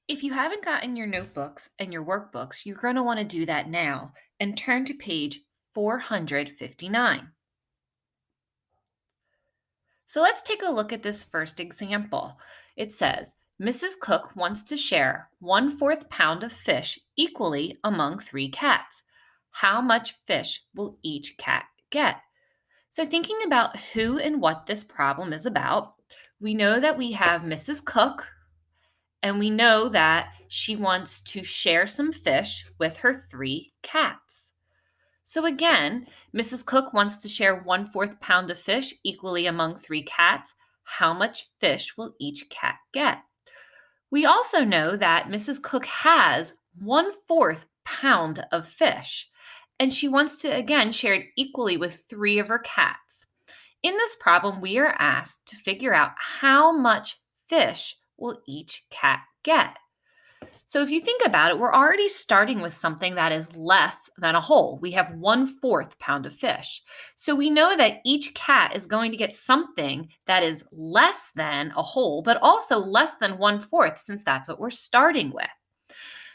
If you haven't gotten your notebooks and your workbooks, you're going to want to do that now and turn to page 459. So let's take a look at this first example. It says, Mrs. Cook wants to share 1/4 pound of fish equally among 3 cats. How much fish will each cat get? So, thinking about who and what this problem is about, we know that we have Mrs. Cook, and we know that she wants to share some fish with her 3 cats. So again, Mrs. Cook wants to share 1/4 pound of fish equally among 3 cats. How much fish will each cat get? We also know that Mrs. Cook has 1/4 pound of fish, and she wants to again share it equally with 3 of her cats. In this problem, we are asked to figure out how much fish will each cat get. So if you think about it, we're already starting with something that is less than a whole. We have 1/4 pound of fish. So we know that each cat is going to get something that is less than a whole, but also less than 1/4, since that's what we're starting with.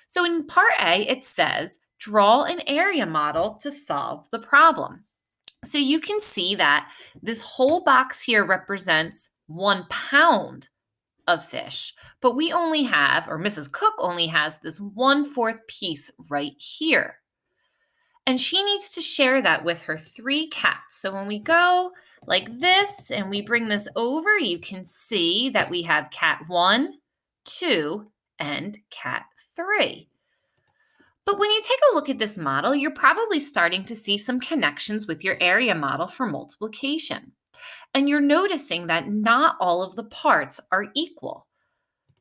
So in part A, it says, draw an area model to solve the problem. So you can see that this whole box here represents 1 pound of fish, but we only have, or Mrs. Cook only has, this 1/4 piece right here. And she needs to share that with her 3 cats. So when we go like this and we bring this over, you can see that we have cat 1, 2, and cat 3. But when you take a look at this model, you're probably starting to see some connections with your area model for multiplication. And you're noticing that not all of the parts are equal.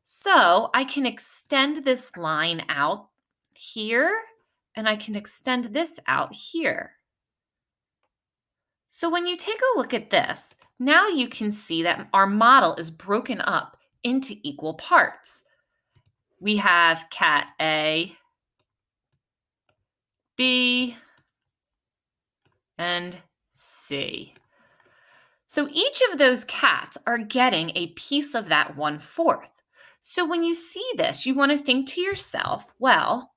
So I can extend this line out here, and I can extend this out here. So when you take a look at this, now you can see that our model is broken up into equal parts. We have cat A, B, and C. So each of those cats are getting a piece of that 1/4. So when you see this, you want to think to yourself, well,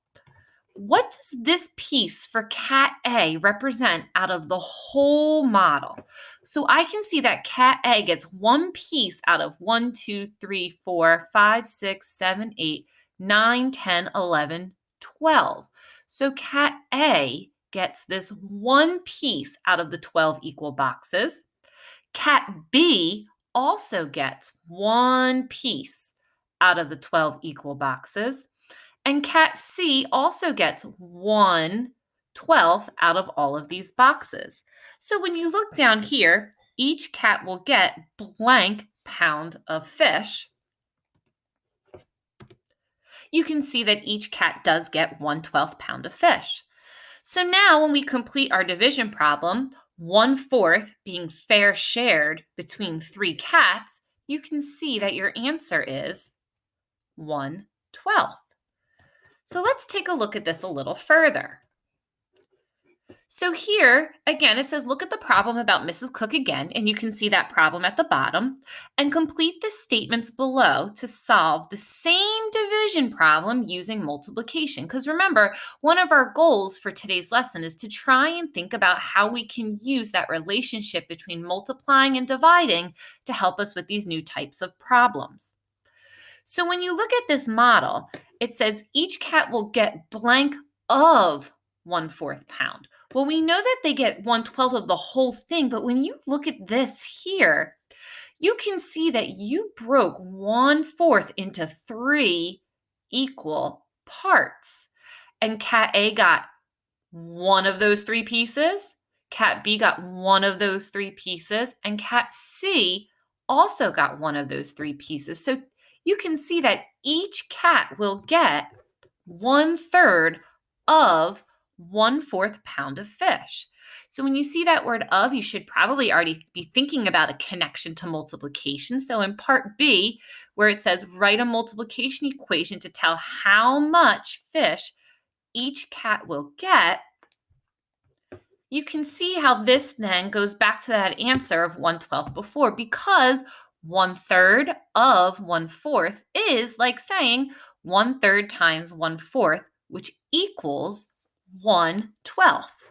what does this piece for cat A represent out of the whole model? So I can see that cat A gets one piece out of 1, 2, 3, 4, 5, 6, 7, 8, 9, 10, 11, 12. So cat A gets this one piece out of the 12 equal boxes. Cat B also gets one piece out of the 12 equal boxes. And cat C also gets 1/12 out of all of these boxes. So when you look down here, each cat will get blank pound of fish. You can see that each cat does get 1/12 pound of fish. So now when we complete our division problem, 1/4 being fair shared between 3 cats, you can see that your answer is 1/12. So let's take a look at this a little further. So here, again, it says look at the problem about Mrs. Cook again, and you can see that problem at the bottom, and complete the statements below to solve the same division problem using multiplication. Because remember, one of our goals for today's lesson is to try and think about how we can use that relationship between multiplying and dividing to help us with these new types of problems. So when you look at this model, it says each cat will get blank of 1/4 pound. Well, we know that they get 1/12 of the whole thing, but when you look at this here, you can see that you broke 1/4 into 3 equal parts. And cat A got one of those 3 pieces, cat B got one of those 3 pieces, and cat C also got one of those 3 pieces. So you can see that each cat will get 1/3 of 1/4 pound of fish. So when you see that word of, you should probably already be thinking about a connection to multiplication. So in part B, where it says write a multiplication equation to tell how much fish each cat will get, you can see how this then goes back to that answer of 1/12 before, because 1/3 of 1/4 is like saying 1/3 times 1/4, which equals 1/12.